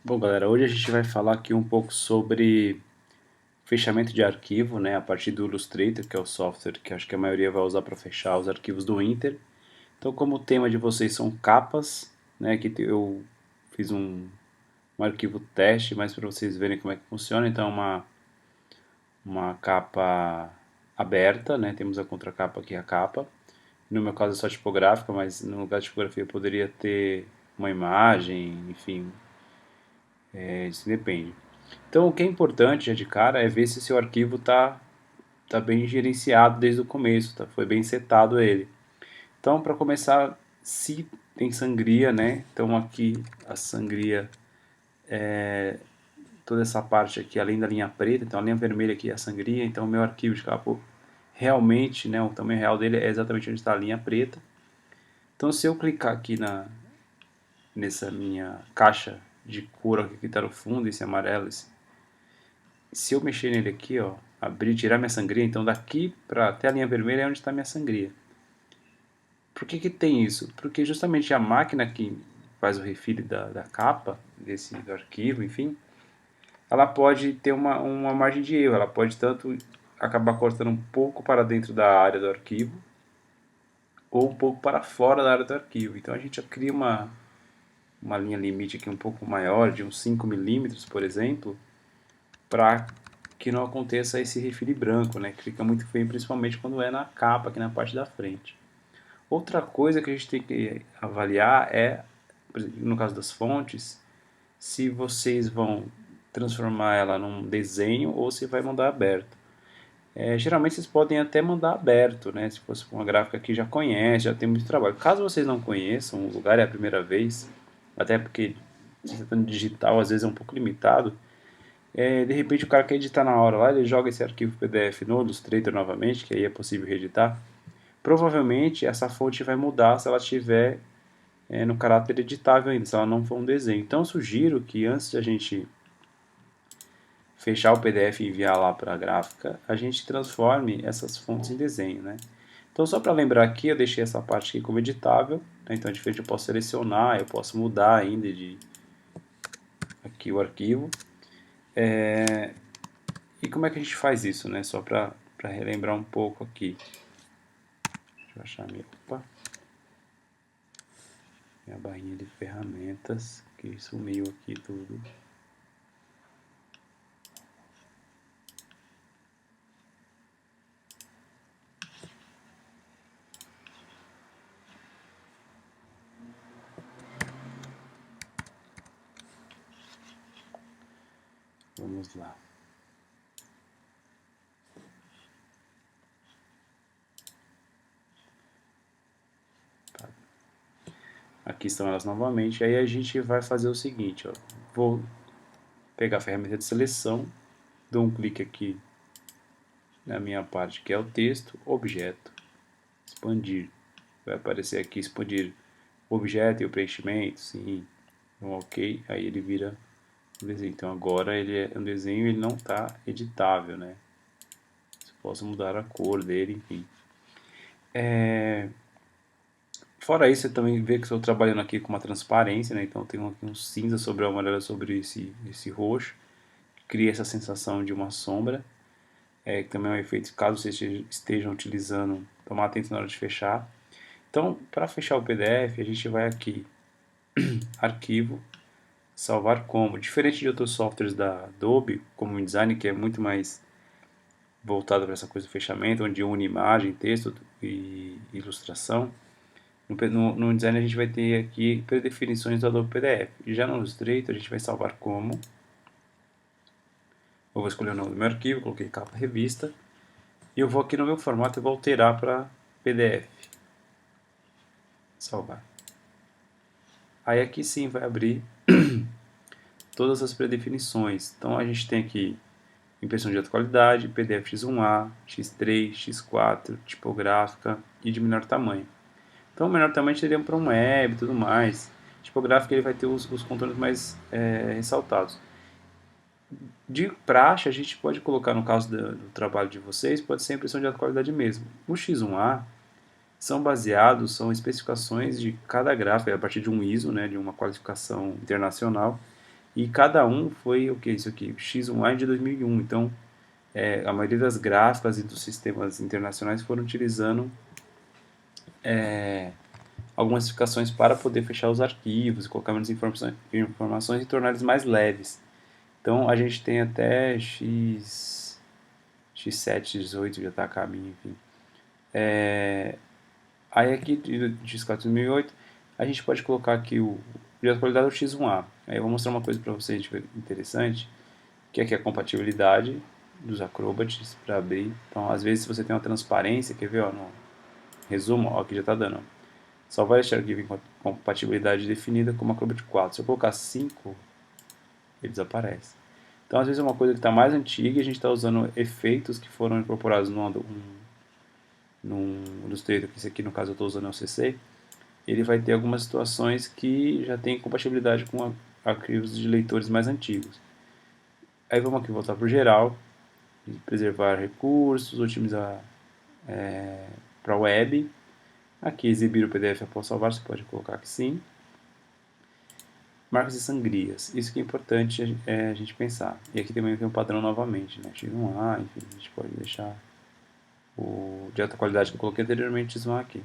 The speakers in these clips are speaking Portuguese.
Bom, galera, hoje a gente vai falar aqui um pouco sobre fechamento de arquivo, né, a partir do Illustrator, que é o software que acho que a maioria vai usar para fechar os arquivos do Inter. Então, como o tema de vocês são capas, né, eu fiz um arquivo teste, mas para vocês verem como é que funciona. Então, uma capa aberta, né, temos a contracapa aqui, a capa. No meu caso é só tipográfica, mas no lugar de tipografia eu poderia ter uma imagem, enfim, isso depende. Então, o que é importante já de cara é ver se seu arquivo tá bem gerenciado desde o começo, foi bem setado ele. Então, para começar, se tem sangria, né? Então, aqui a sangria, toda essa parte aqui, além da linha preta, então a linha vermelha aqui é a sangria. Então, o meu arquivo de capa realmente, né? O tamanho real dele é exatamente onde está a linha preta. Então, se eu clicar aqui nessa minha caixa de cor aqui que está no fundo, esse amarelo, se eu mexer nele aqui, ó, abrir, tirar minha sangria, então daqui para até a linha vermelha é onde está minha sangria. Por que que tem isso? Porque justamente a máquina que faz o refill da capa, do arquivo, enfim, ela pode ter uma margem de erro, ela pode tanto acabar cortando um pouco para dentro da área do arquivo, ou um pouco para fora da área do arquivo. Então a gente já cria uma linha limite aqui um pouco maior, de uns 5 milímetros, por exemplo, para que não aconteça esse refile branco, né? Que fica muito feio, principalmente quando é na capa, aqui na parte da frente. Outra coisa que a gente tem que avaliar é, por exemplo, no caso das fontes, se vocês vão transformar ela num desenho ou se vai mandar aberto. Geralmente vocês podem até mandar aberto, né? Se fosse uma gráfica que já conhece, já tem muito trabalho. Caso vocês não conheçam, o lugar é a primeira vez, até porque se tratando de digital às vezes é um pouco limitado, de repente o cara quer editar na hora lá, ele joga esse arquivo PDF no Illustrator novamente, que aí é possível reeditar. Provavelmente essa fonte vai mudar se ela estiver no caráter editável ainda, se ela não for um desenho. Então eu sugiro que antes de a gente fechar o PDF e enviar lá para a gráfica, a gente transforme essas fontes em desenho, né? Então só para lembrar aqui, eu deixei essa parte aqui como editável, né? Então de frente eu posso selecionar, eu posso mudar ainda aqui o arquivo. E como é que a gente faz isso, né? Só para relembrar um pouco aqui. Deixa eu achar minha barrinha de ferramentas, que sumiu aqui tudo. Vamos lá. Aqui estão elas novamente. Aí a gente vai fazer o seguinte, ó. Vou pegar a ferramenta de seleção, dou um clique aqui na minha parte que é o texto, objeto, expandir. Vai aparecer aqui expandir o objeto e o preenchimento, sim, um ok, aí ele vira um desenho. Então agora ele é um desenho, ele não está editável, né? Posso mudar a cor dele, enfim. Fora isso, você também vê que estou trabalhando aqui com uma transparência, né? Então tem aqui um cinza sobre o amarelo sobre esse roxo, que cria essa sensação de uma sombra, que também é um efeito caso vocês estejam utilizando, tomar atenção na hora de fechar. Então, para fechar o PDF, a gente vai aqui, arquivo, salvar como. Diferente de outros softwares da Adobe, como o InDesign, que é muito mais voltado para essa coisa do fechamento, onde une imagem, texto e ilustração. No InDesign a gente vai ter aqui predefinições do Adobe PDF. E já no Illustrator a gente vai salvar como. Eu vou escolher o nome do meu arquivo, coloquei capa revista. E eu vou aqui no meu formato e vou alterar para PDF. Salvar. Aí aqui sim vai abrir todas as predefinições. Então a gente tem aqui impressão de alta qualidade, PDF X1A, X3, X4, tipográfica e de menor tamanho. Então o menor tamanho seria para um web e tudo mais. Tipográfico ele vai ter os contornos mais ressaltados. De praxe, a gente pode colocar, no caso do trabalho de vocês, pode ser impressão de alta qualidade mesmo. O X1A são especificações de cada gráfico, a partir de um ISO, né, de uma qualificação internacional, E cada um foi o que? Isso aqui, X1A de 2001. Então, a maioria das gráficas e dos sistemas internacionais foram utilizando algumas explicações para poder fechar os arquivos, colocar menos informações e tornar eles mais leves. Então a gente tem até X7, 18 já está a caminho, enfim. Aí aqui de X4 2008 a gente pode colocar aqui o de atualidade é o X1A. Aí eu vou mostrar uma coisa para vocês interessante, que aqui é a compatibilidade dos Acrobates para abrir. Então às vezes se você tem uma transparência, quer ver, ó, no resumo, ó, aqui já está dando, ó. Salvar este arquivo em compatibilidade definida como Acrobat 4. Se eu colocar 5, ele desaparece. Então, às vezes é uma coisa que está mais antiga e a gente está usando efeitos que foram incorporados num Illustrator, que esse aqui no caso eu estou usando o CC. Ele vai ter algumas situações que já tem compatibilidade com arquivos de leitores mais antigos. Aí vamos aqui voltar para o geral, preservar recursos, otimizar para a web. Aqui exibir o PDF após salvar, você pode colocar que sim. Marcas e sangrias, isso que é importante a gente pensar. E aqui também tem um padrão novamente, né? X1A, enfim, a gente pode deixar o de alta qualidade que eu coloquei anteriormente, X1A aqui.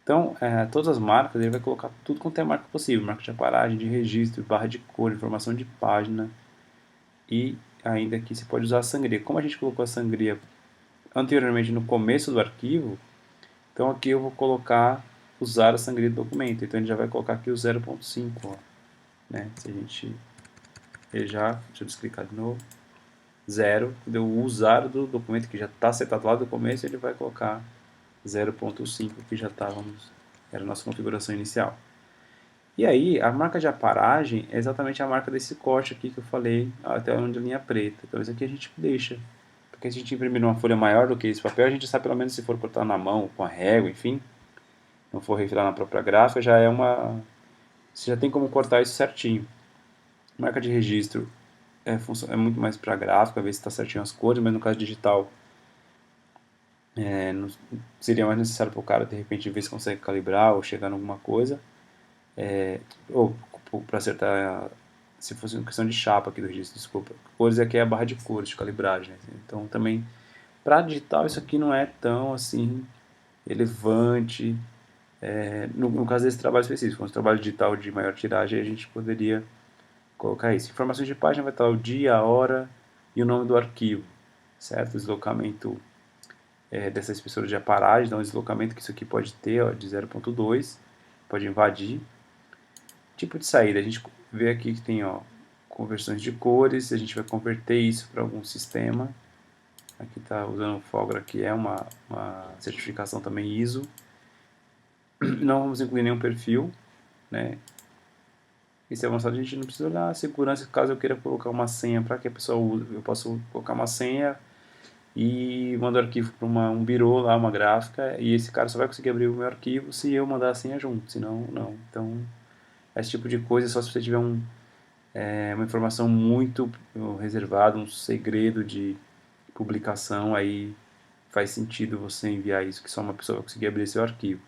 Então, todas as marcas, ele vai colocar tudo quanto é marca possível, marca de aparagem, de registro, barra de cor, informação de página, e ainda aqui você pode usar a sangria. Como a gente colocou a sangria anteriormente no começo do arquivo, então aqui eu vou colocar usar a sangria do documento, então ele já vai colocar aqui o 0.5, né? Se a gente deixa eu desclicar de novo, 0, deu o usar do documento que já está setado lá do começo, ele vai colocar 0.5 que já estávamos, era a nossa configuração inicial. E aí, a marca de aparagem é exatamente a marca desse corte aqui que eu falei, até onde a linha preta. Então isso aqui a gente deixa, porque se a gente imprimir uma folha maior do que esse papel, a gente sabe pelo menos se for cortar na mão, com a régua, enfim, não for refilar na própria gráfica, já é uma... Você já tem como cortar isso certinho. Marca de registro é muito mais para gráfica, ver se está certinho as cores, mas no caso digital seria mais necessário para o cara de repente ver se consegue calibrar ou chegar em alguma coisa, ou para acertar, se fosse uma questão de chapa aqui do registro, desculpa. Cores aqui é a barra de cores, de calibragem, né? Então também para digital isso aqui não é tão assim relevante. No caso desse trabalho específico, se fosse um trabalho digital de maior tiragem, a gente poderia colocar isso. Informações de página vai estar o dia, a hora e o nome do arquivo, certo? O deslocamento dessa espessura de aparagem, então o deslocamento que isso aqui pode ter, ó, de 0.2, pode invadir. Tipo de saída, a gente vê aqui que tem, ó, conversões de cores, a gente vai converter isso para algum sistema. Aqui está usando o Fogra, que é uma certificação também ISO. Não vamos incluir nenhum perfil, né? Esse avançado a gente não precisa olhar a segurança, caso eu queira colocar uma senha para que a pessoa use. Eu posso colocar uma senha e mandar o arquivo para um birô lá, uma gráfica, e esse cara só vai conseguir abrir o meu arquivo se eu mandar a senha junto, senão não. Então, esse tipo de coisa é só se você tiver uma informação muito reservada, um segredo de publicação, aí faz sentido você enviar isso, que só uma pessoa vai conseguir abrir seu arquivo,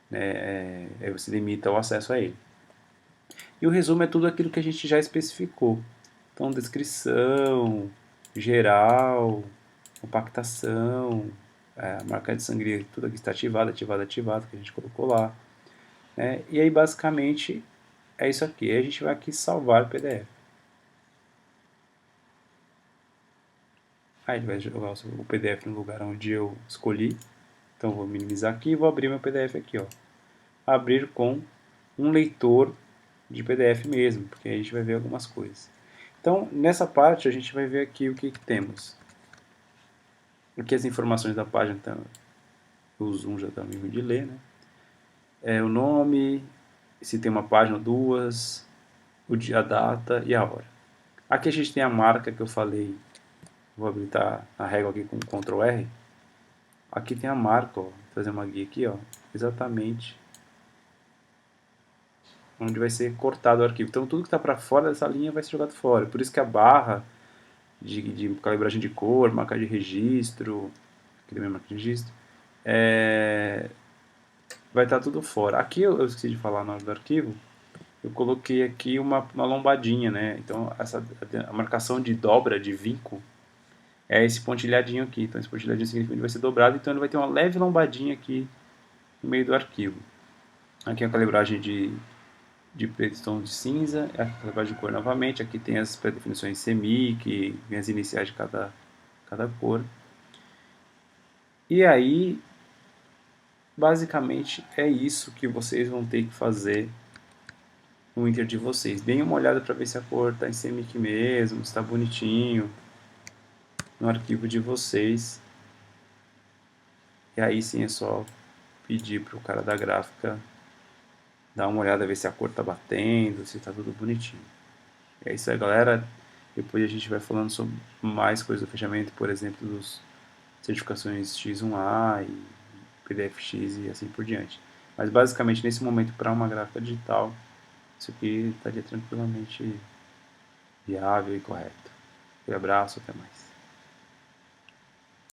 né? Aí você limita o acesso a ele. E o resumo é tudo aquilo que a gente já especificou. Então, descrição, geral, compactação, marca de sangria, tudo aqui está ativado, ativado, ativado, que a gente colocou lá. Né? E aí, basicamente, é isso aqui. Aí a gente vai aqui salvar o PDF. Aí ele vai jogar o PDF no lugar onde eu escolhi. Então, vou minimizar aqui e vou abrir meu PDF aqui. Ó. Abrir com um leitor de PDF mesmo, porque aí a gente vai ver algumas coisas. Então, nessa parte, a gente vai ver aqui o que temos. Aqui as informações da página, então, o zoom já está mesmo de ler, né? O nome, se tem uma página ou duas, o dia, a data e a hora. Aqui a gente tem a marca que eu falei, vou habilitar a régua aqui com Ctrl R. Aqui tem a marca, ó, vou fazer uma guia aqui, ó, exatamente onde vai ser cortado o arquivo. Então tudo que está para fora dessa linha vai ser jogado fora. Por isso que a barra de calibragem de cor, marca de registro, aqui também é marca de registro, vai estar tudo fora. Aqui eu esqueci de falar na hora do arquivo, eu coloquei aqui uma lombadinha, né? Então a marcação de dobra, de vinco, é esse pontilhadinho aqui. Então esse pontilhadinho significa que ele vai ser dobrado, então ele vai ter uma leve lombadinha aqui no meio do arquivo. Aqui a calibragem de preto e tom de cinza, a calibragem de cor novamente. Aqui tem as pré-definições CMYK, que vem as iniciais de cada cor. E aí, basicamente, é isso que vocês vão ter que fazer no Inter de vocês. Deem uma olhada para ver se a cor está em CMYK mesmo, se está bonitinho no arquivo de vocês. E aí sim é só pedir para o cara da gráfica dar uma olhada, ver se a cor está batendo, se está tudo bonitinho. É isso aí, galera. Depois a gente vai falando sobre mais coisas do fechamento, por exemplo, dos certificações X1A e PDF-X e assim por diante. Mas basicamente nesse momento, para uma gráfica digital, isso aqui estaria tranquilamente viável e correto. Um abraço, até mais.